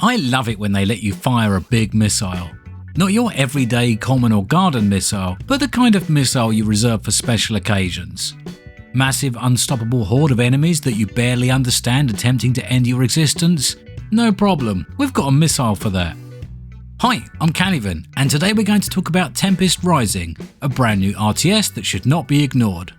I love it when they let you fire a big missile. Not your everyday common or garden missile, but the kind of missile you reserve for special occasions. Massive unstoppable horde of enemies that you barely understand attempting to end your existence? No problem, we've got a missile for that. Hi, I'm Calivan, and today we're going to talk about Tempest Rising, a brand new RTS that should not be ignored.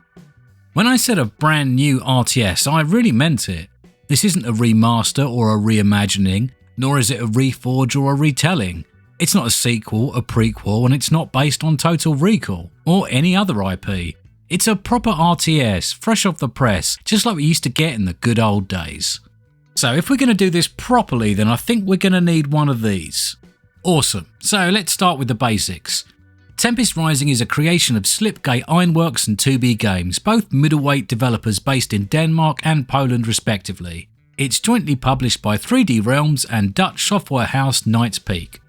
When I said a brand new RTS, I really meant it. This isn't a remaster or a reimagining, nor is it a reforge or a retelling. It's not a sequel, a prequel, and it's not based on Total Recall or any other IP. It's a proper RTS, fresh off the press, just like we used to get in the good old days. So if we're going to do this properly, then I think we're going to need one of these. Awesome, so let's start with the basics. Tempest Rising is a creation of Slipgate Ironworks and 2B Games, both middleweight developers based in Denmark and Poland respectively. It's jointly published by 3D Realms and Dutch software house Knight's Peak.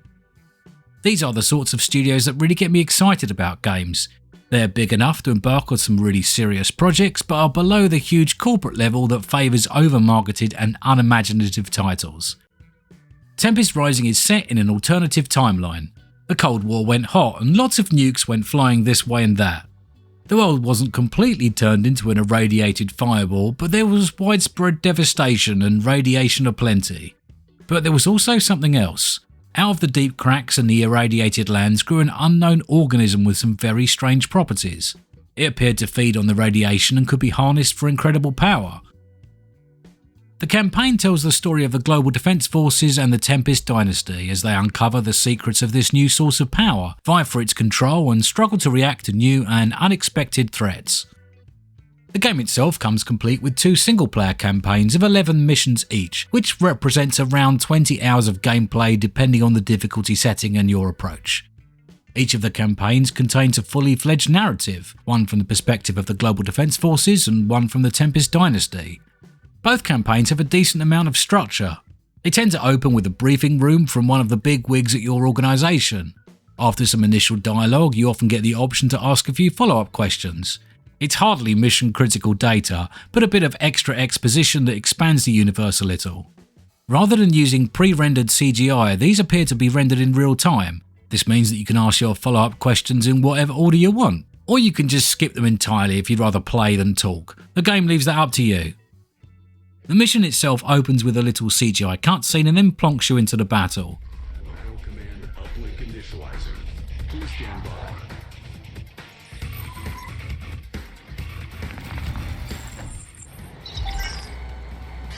These are the sorts of studios that really get me excited about games. They're big enough to embark on some really serious projects, but are below the huge corporate level that favours over-marketed and unimaginative titles. Tempest Rising is set in an alternative timeline. The Cold War went hot and lots of nukes went flying this way and that. The world wasn't completely turned into an irradiated fireball, but there was widespread devastation and radiation aplenty. But there was also something else. Out of the deep cracks in the irradiated lands grew an unknown organism with some very strange properties. It appeared to feed on the radiation and could be harnessed for incredible power. The campaign tells the story of the Global Defense Forces and the Tempest Dynasty as they uncover the secrets of this new source of power, vie for its control and struggle to react to new and unexpected threats. The game itself comes complete with 2 single-player campaigns of 11 missions each, which represents around 20 hours of gameplay depending on the difficulty setting and your approach. Each of the campaigns contains a fully fledged narrative, one from the perspective of the Global Defense Forces and one from the Tempest Dynasty. Both campaigns have a decent amount of structure. They tend to open with a briefing room from one of the big wigs at your organisation. After some initial dialogue, you often get the option to ask a few follow-up questions. It's hardly mission-critical data, but a bit of extra exposition that expands the universe a little. Rather than using pre-rendered CGI, these appear to be rendered in real time. This means that you can ask your follow-up questions in whatever order you want, or you can just skip them entirely if you'd rather play than talk. The game leaves that up to you. The mission itself opens with a little CGI cutscene and then plonks you into the battle. Command uplink initializing. Please stand by.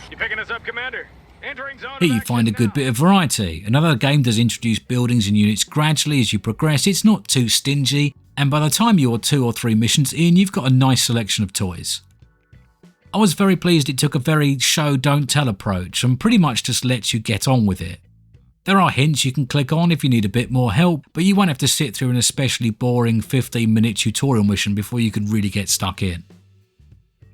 You picking us up, Commander? Entering zone. Here you find a good bit of variety. Another game does introduce buildings and units gradually as you progress. It's not too stingy, and by the time you're 2 or 3 missions in, you've got a nice selection of toys. I was very pleased it took a very show don't tell approach and pretty much just lets you get on with it. There are hints you can click on if you need a bit more help, but you won't have to sit through an especially boring 15-minute tutorial mission before you can really get stuck in.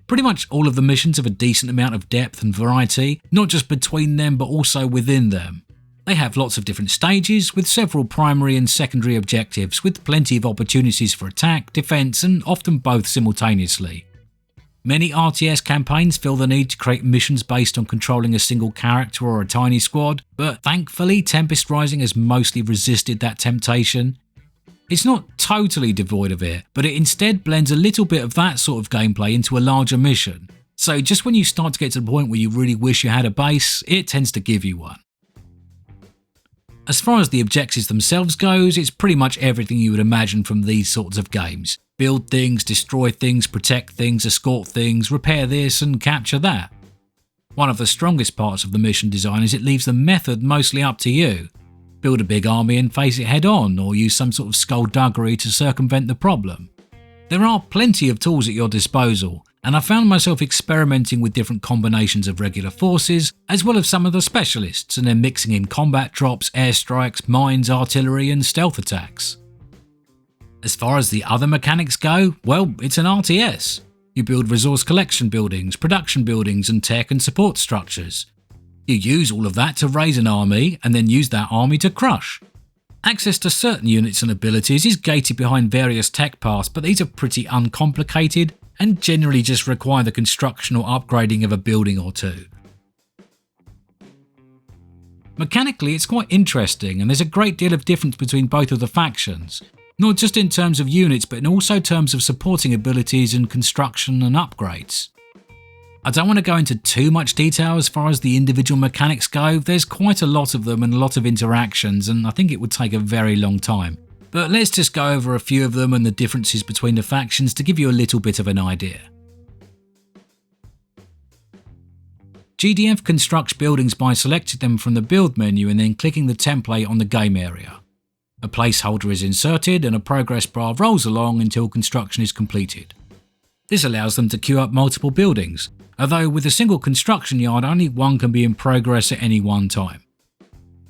Pretty much all of the missions have a decent amount of depth and variety, not just between them but also within them. They have lots of different stages with several primary and secondary objectives with plenty of opportunities for attack, defense and often both simultaneously. Many RTS campaigns feel the need to create missions based on controlling a single character or a tiny squad, but thankfully Tempest Rising has mostly resisted that temptation. It's not totally devoid of it, but it instead blends a little bit of that sort of gameplay into a larger mission. So just when you start to get to the point where you really wish you had a base, it tends to give you one. As far as the objectives themselves goes, it's pretty much everything you would imagine from these sorts of games. Build things, destroy things, protect things, escort things, repair this and capture that. One of the strongest parts of the mission design is it leaves the method mostly up to you. Build a big army and face it head on, or use some sort of skullduggery to circumvent the problem. There are plenty of tools at your disposal, and I found myself experimenting with different combinations of regular forces, as well as some of the specialists, and then mixing in combat drops, airstrikes, mines, artillery and stealth attacks. As far as the other mechanics go, well, it's an RTS. You build resource collection buildings, production buildings and tech and support structures. You use all of that to raise an army and then use that army to crush. Access to certain units and abilities is gated behind various tech paths, but these are pretty uncomplicated and generally just require the construction or upgrading of a building or two. Mechanically, it's quite interesting, and there's a great deal of difference between both of the factions, not just in terms of units, but in also terms of supporting abilities and construction and upgrades. I don't want to go into too much detail as far as the individual mechanics go. There's quite a lot of them and a lot of interactions, and I think it would take a very long time. But let's just go over a few of them and the differences between the factions to give you a little bit of an idea. GDF constructs buildings by selecting them from the build menu and then clicking the template on the game area. A placeholder is inserted and a progress bar rolls along until construction is completed. This allows them to queue up multiple buildings, although with a single construction yard only one can be in progress at any one time.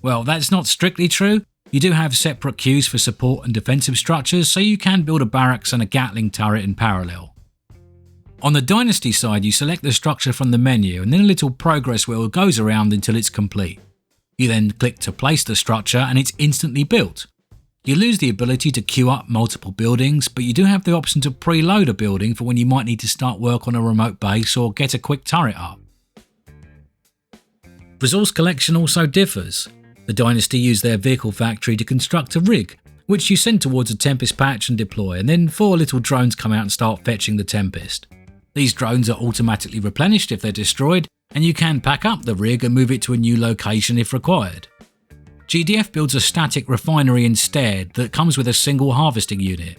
Well, that's not strictly true. You do have separate queues for support and defensive structures, so you can build a barracks and a Gatling turret in parallel. On the Dynasty side, you select the structure from the menu and then a little progress wheel goes around until it's complete. You then click to place the structure and it's instantly built. You lose the ability to queue up multiple buildings, but you do have the option to preload a building for when you might need to start work on a remote base or get a quick turret up. Resource collection also differs. The Dynasty use their vehicle factory to construct a rig, which you send towards a Tempest patch and deploy, and then 4 little drones come out and start fetching the Tempest. These drones are automatically replenished if they're destroyed, and you can pack up the rig and move it to a new location if required. GDF builds a static refinery instead that comes with a single harvesting unit,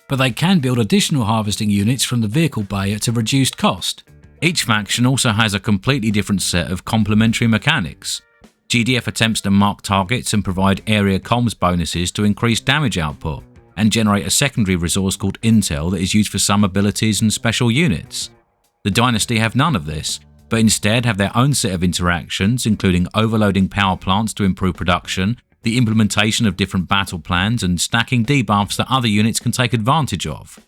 but they can build additional harvesting units from the vehicle bay at a reduced cost. Each faction also has a completely different set of complementary mechanics. GDF attempts to mark targets and provide area comms bonuses to increase damage output, and generate a secondary resource called Intel that is used for some abilities and special units. The Dynasty have none of this, but instead have their own set of interactions, including overloading power plants to improve production, the implementation of different battle plans, and stacking debuffs that other units can take advantage of.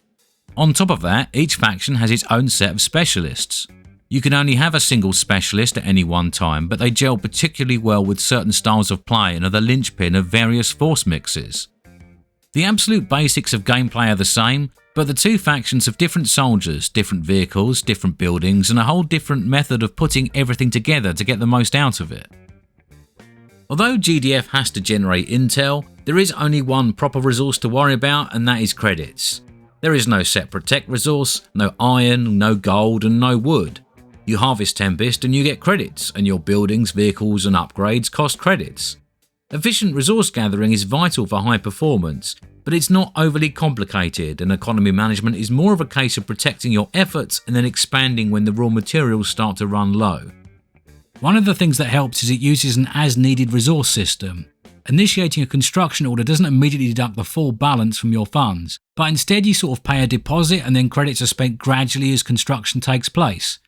On top of that, each faction has its own set of specialists. You can only have a single specialist at any one time, but they gel particularly well with certain styles of play and are the linchpin of various force mixes. The absolute basics of gameplay are the same, but the two factions have different soldiers, different vehicles, different buildings, and a whole different method of putting everything together to get the most out of it. Although GDF has to generate intel, there is only one proper resource to worry about, and that is credits. There is no separate tech resource, no iron, no gold, and no wood. You harvest Tempest and you get credits, and your buildings, vehicles, and upgrades cost credits. Efficient resource gathering is vital for high performance, but it's not overly complicated, and economy management is more of a case of protecting your efforts and then expanding when the raw materials start to run low. One of the things that helps is it uses an as-needed resource system. Initiating a construction order doesn't immediately deduct the full balance from your funds, but instead you sort of pay a deposit and then credits are spent gradually as construction takes place.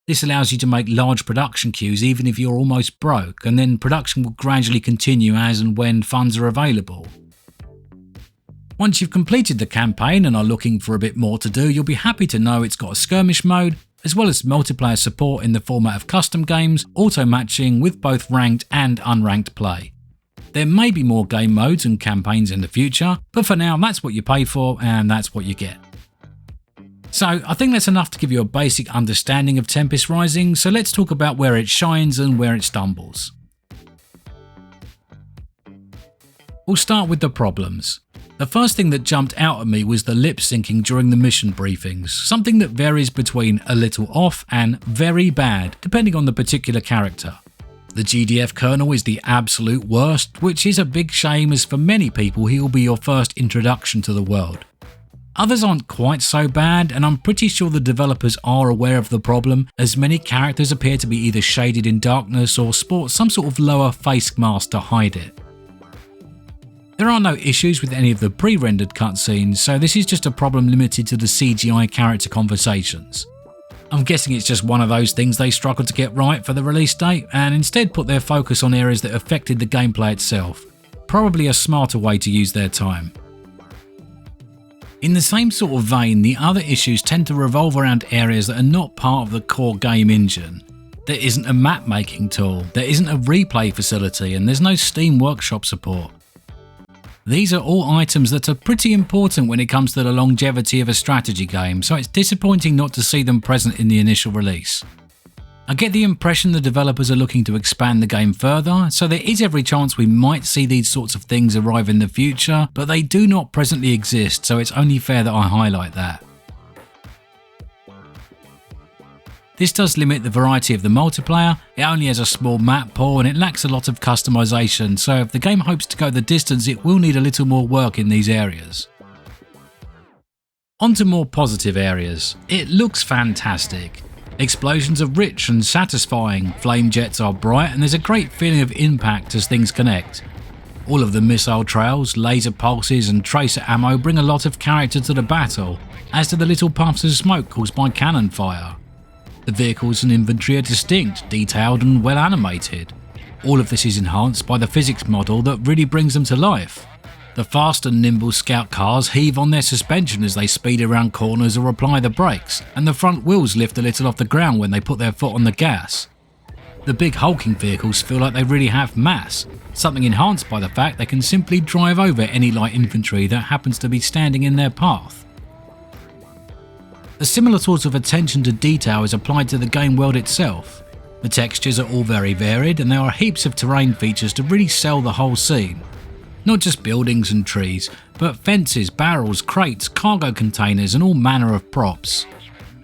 This allows you to make large production queues even if you're almost broke, and then production will gradually continue as and when funds are available. Once you've completed the campaign and are looking for a bit more to do, you'll be happy to know it's got a skirmish mode, as well as multiplayer support in the format of custom games, auto-matching with both ranked and unranked play. There may be more game modes and campaigns in the future, but for now that's what you pay for and that's what you get. So I think that's enough to give you a basic understanding of Tempest Rising, so let's talk about where it shines and where it stumbles. We'll start with the problems. The first thing that jumped out at me was the lip syncing during the mission briefings, something that varies between a little off and very bad, depending on the particular character. The GDF Colonel is the absolute worst, which is a big shame as for many people he will be your first introduction to the world. Others aren't quite so bad, and I'm pretty sure the developers are aware of the problem, as many characters appear to be either shaded in darkness or sport some sort of lower face mask to hide it. There are no issues with any of the pre-rendered cutscenes, so this is just a problem limited to the CGI character conversations. I'm guessing it's just one of those things they struggled to get right for the release date, and instead put their focus on areas that affected the gameplay itself. Probably a smarter way to use their time. In the same sort of vein, the other issues tend to revolve around areas that are not part of the core game engine. There isn't a map making tool, there isn't a replay facility, and there's no Steam Workshop support. These are all items that are pretty important when it comes to the longevity of a strategy game, so it's disappointing not to see them present in the initial release. I get the impression the developers are looking to expand the game further, so there is every chance we might see these sorts of things arrive in the future, but they do not presently exist, so it's only fair that I highlight that. This does limit the variety of the multiplayer. It only has a small map pool and it lacks a lot of customization, so if the game hopes to go the distance, it will need a little more work in these areas. On to more positive areas. It looks fantastic. Explosions are rich and satisfying, flame jets are bright, and there's a great feeling of impact as things connect. All of the missile trails, laser pulses and tracer ammo bring a lot of character to the battle, as do the little puffs of smoke caused by cannon fire. The vehicles and inventory are distinct, detailed and well animated. All of this is enhanced by the physics model that really brings them to life. The fast and nimble scout cars heave on their suspension as they speed around corners or apply the brakes, and the front wheels lift a little off the ground when they put their foot on the gas. The big hulking vehicles feel like they really have mass, something enhanced by the fact they can simply drive over any light infantry that happens to be standing in their path. A similar sort of attention to detail is applied to the game world itself. The textures are all very varied and there are heaps of terrain features to really sell the whole scene. Not just buildings and trees, but fences, barrels, crates, cargo containers and all manner of props.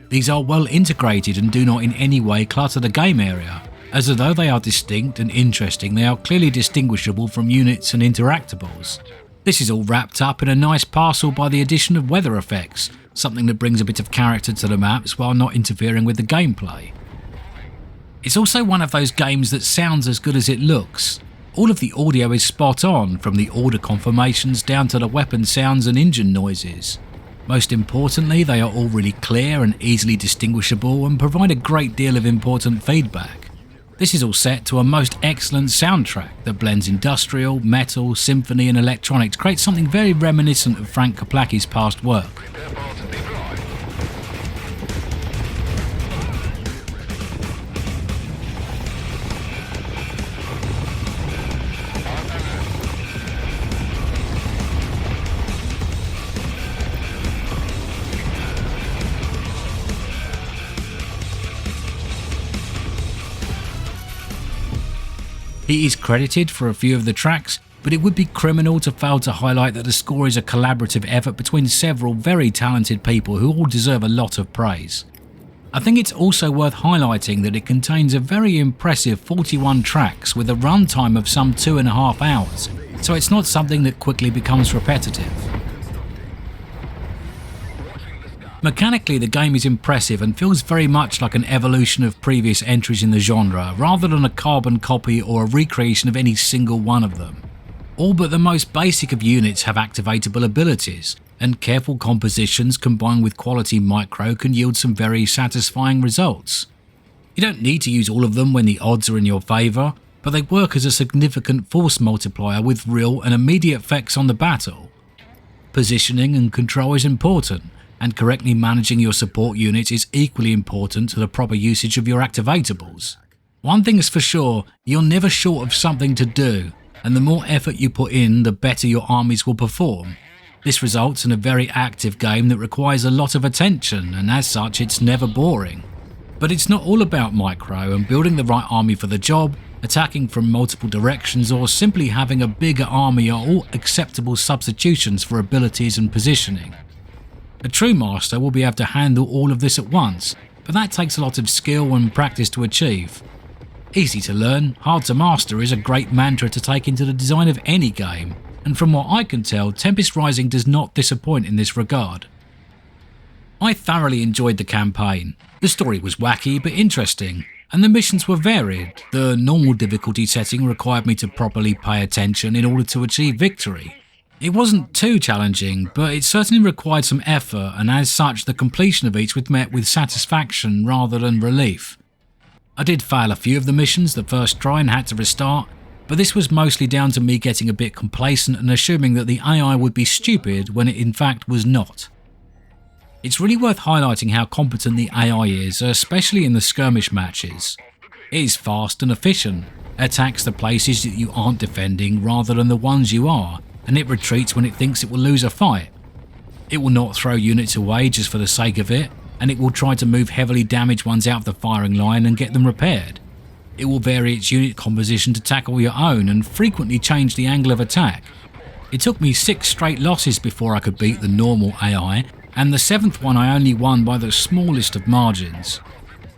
These are well integrated and do not in any way clutter the game area, as although they are distinct and interesting, they are clearly distinguishable from units and interactables. This is all wrapped up in a nice parcel by the addition of weather effects, something that brings a bit of character to the maps while not interfering with the gameplay. It's also one of those games that sounds as good as it looks. All of the audio is spot on, from the order confirmations down to the weapon sounds and engine noises. Most importantly, they are all really clear and easily distinguishable and provide a great deal of important feedback. This is all set to a most excellent soundtrack that blends industrial, metal, symphony and electronic to create something very reminiscent of Frank Kaplaki's past work. He is credited for a few of the tracks, but it would be criminal to fail to highlight that the score is a collaborative effort between several very talented people who all deserve a lot of praise. I think it's also worth highlighting that it contains a very impressive 41 tracks with a runtime of some 2.5 hours, so it's not something that quickly becomes repetitive. Mechanically, the game is impressive and feels very much like an evolution of previous entries in the genre, rather than a carbon copy or a recreation of any single one of them. All but the most basic of units have activatable abilities, and careful compositions combined with quality micro can yield some very satisfying results. You don't need to use all of them when the odds are in your favour, but they work as a significant force multiplier with real and immediate effects on the battle. Positioning and control is important, and correctly managing your support units is equally important to the proper usage of your activatables. One thing is for sure, you're never short of something to do, and the more effort you put in, the better your armies will perform. This results in a very active game that requires a lot of attention, and as such it's never boring. But it's not all about micro, and building the right army for the job, attacking from multiple directions, or simply having a bigger army are all acceptable substitutions for abilities and positioning. A true master will be able to handle all of this at once, but that takes a lot of skill and practice to achieve. Easy to learn, hard to master is a great mantra to take into the design of any game, and from what I can tell, Tempest Rising does not disappoint in this regard. I thoroughly enjoyed the campaign. The story was wacky but interesting, and the missions were varied. The normal difficulty setting required me to properly pay attention in order to achieve victory. It wasn't too challenging, but it certainly required some effort, and as such the completion of each was met with satisfaction rather than relief. I did fail a few of the missions the first try and had to restart, but this was mostly down to me getting a bit complacent and assuming that the AI would be stupid when it in fact was not. It's really worth highlighting how competent the AI is, especially in the skirmish matches. It is fast and efficient, attacks the places that you aren't defending rather than the ones you are, and it retreats when it thinks it will lose a fight. It will not throw units away just for the sake of it, and it will try to move heavily damaged ones out of the firing line and get them repaired. It will vary its unit composition to tackle your own and frequently change the angle of attack. It took me 6 straight losses before I could beat the normal AI, and the 7th one I only won by the smallest of margins.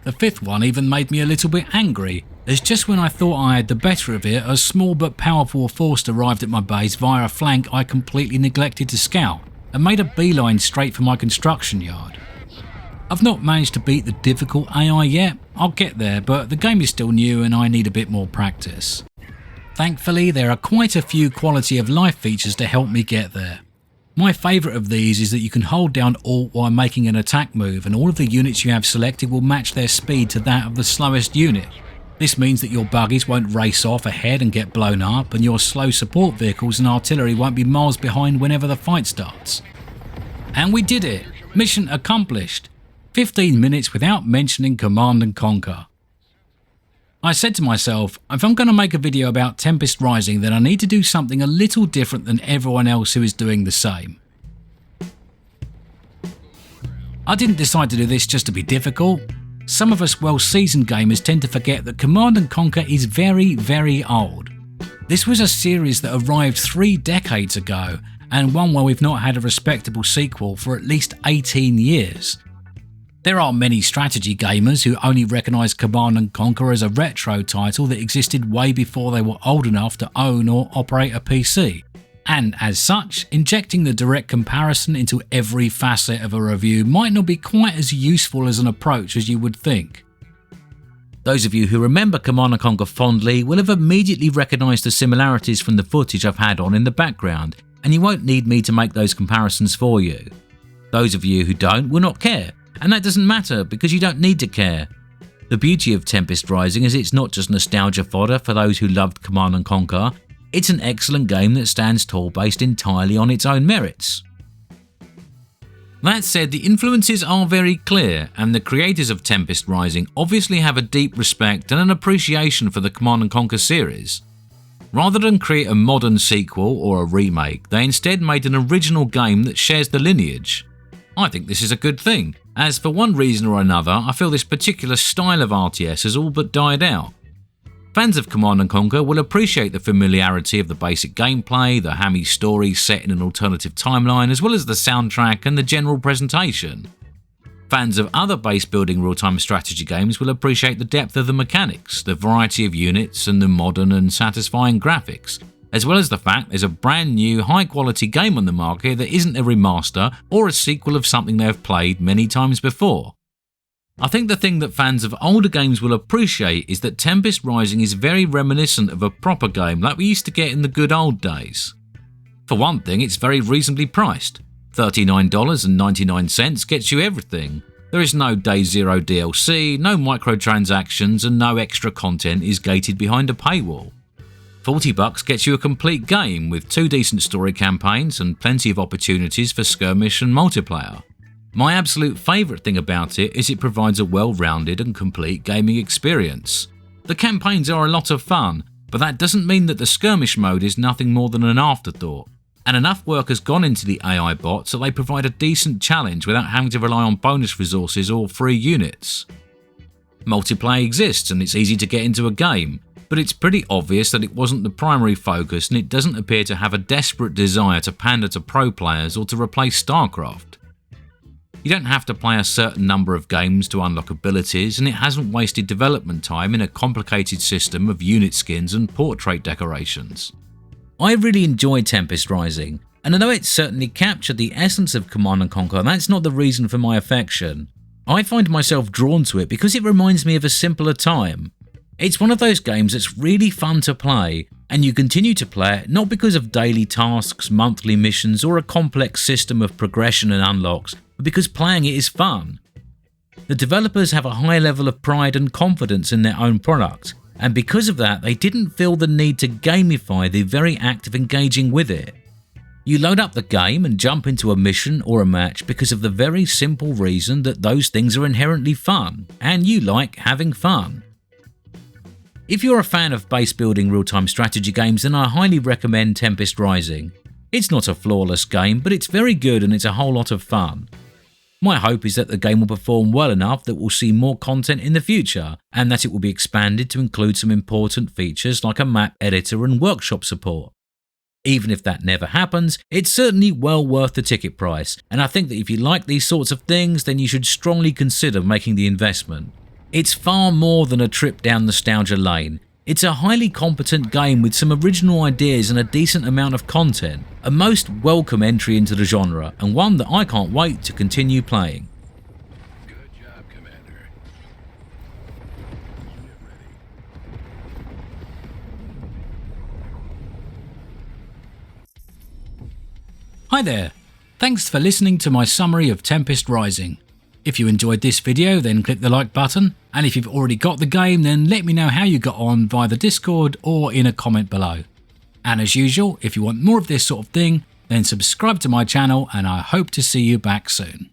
The 5th one even made me a little bit angry, as just when I thought I had the better of it, a small but powerful force arrived at my base via a flank I completely neglected to scout, and made a beeline straight for my construction yard. I've not managed to beat the difficult AI yet. I'll get there, but the game is still new and I need a bit more practice. Thankfully, there are quite a few quality of life features to help me get there. My favourite of these is that you can hold down Alt while making an attack move, and all of the units you have selected will match their speed to that of the slowest unit. This means that your buggies won't race off ahead and get blown up, and your slow support vehicles and artillery won't be miles behind whenever the fight starts. And we did it! Mission accomplished! 15 minutes without mentioning Command and Conquer. I said to myself, if I'm going to make a video about Tempest Rising, then I need to do something a little different than everyone else who is doing the same. I didn't decide to do this just to be difficult. Some of us well-seasoned gamers tend to forget that Command & Conquer is very, very old. This was a series that arrived 3 decades ago, and one where we've not had a respectable sequel for at least 18 years. There are many strategy gamers who only recognise Command & Conquer as a retro title that existed way before they were old enough to own or operate a PC. And as such, injecting the direct comparison into every facet of a review might not be quite as useful as an approach as you would think. Those of you who remember Command & Conquer fondly will have immediately recognised the similarities from the footage I've had on in the background, and you won't need me to make those comparisons for you. Those of you who don't will not care. And that doesn't matter, because you don't need to care. The beauty of Tempest Rising is it's not just nostalgia fodder for those who loved Command & Conquer, it's an excellent game that stands tall based entirely on its own merits. That said, the influences are very clear, and the creators of Tempest Rising obviously have a deep respect and an appreciation for the Command & Conquer series. Rather than create a modern sequel or a remake, they instead made an original game that shares the lineage. I think this is a good thing, as for one reason or another I feel this particular style of RTS has all but died out. Fans of Command & Conquer will appreciate the familiarity of the basic gameplay, the hammy story set in an alternative timeline, as well as the soundtrack and the general presentation. Fans of other base-building real-time strategy games will appreciate the depth of the mechanics, the variety of units, and the modern and satisfying graphics, as well as the fact there's a brand new high-quality game on the market that isn't a remaster or a sequel of something they have played many times before. I think the thing that fans of older games will appreciate is that Tempest Rising is very reminiscent of a proper game like we used to get in the good old days. For one thing, it's very reasonably priced. $39.99 gets you everything. There is no Day Zero DLC, no microtransactions, and no extra content is gated behind a paywall. $40 gets you a complete game with 2 decent story campaigns and plenty of opportunities for skirmish and multiplayer. My absolute favourite thing about it is it provides a well-rounded and complete gaming experience. The campaigns are a lot of fun, but that doesn't mean that the skirmish mode is nothing more than an afterthought. And enough work has gone into the AI bots so they provide a decent challenge without having to rely on bonus resources or free units. Multiplayer exists and it's easy to get into a game, but it's pretty obvious that it wasn't the primary focus, and it doesn't appear to have a desperate desire to pander to pro players or to replace StarCraft. You don't have to play a certain number of games to unlock abilities, and it hasn't wasted development time in a complicated system of unit skins and portrait decorations. I really enjoyed Tempest Rising, and although it certainly captured the essence of Command & Conquer, that's not the reason for my affection. I find myself drawn to it because it reminds me of a simpler time. It's one of those games that's really fun to play, and you continue to play it not because of daily tasks, monthly missions, or a complex system of progression and unlocks, but because playing it is fun. The developers have a high level of pride and confidence in their own product, and because of that they didn't feel the need to gamify the very act of engaging with it. You load up the game and jump into a mission or a match because of the very simple reason that those things are inherently fun, and you like having fun. If you're a fan of base-building real-time strategy games, then I highly recommend Tempest Rising. It's not a flawless game, but it's very good and it's a whole lot of fun. My hope is that the game will perform well enough that we'll see more content in the future, and that it will be expanded to include some important features like a map editor and workshop support. Even if that never happens, it's certainly well worth the ticket price, and I think that if you like these sorts of things, then you should strongly consider making the investment. It's far more than a trip down nostalgia lane. It's a highly competent game with some original ideas and a decent amount of content, a most welcome entry into the genre, and one that I can't wait to continue playing. Good job, Commander. Unit ready. Hi there, thanks for listening to my summary of Tempest Rising. If you enjoyed this video, then click the like button, and if you've already got the game, then let me know how you got on via the Discord or in a comment below. And as usual, if you want more of this sort of thing, then subscribe to my channel, and I hope to see you back soon.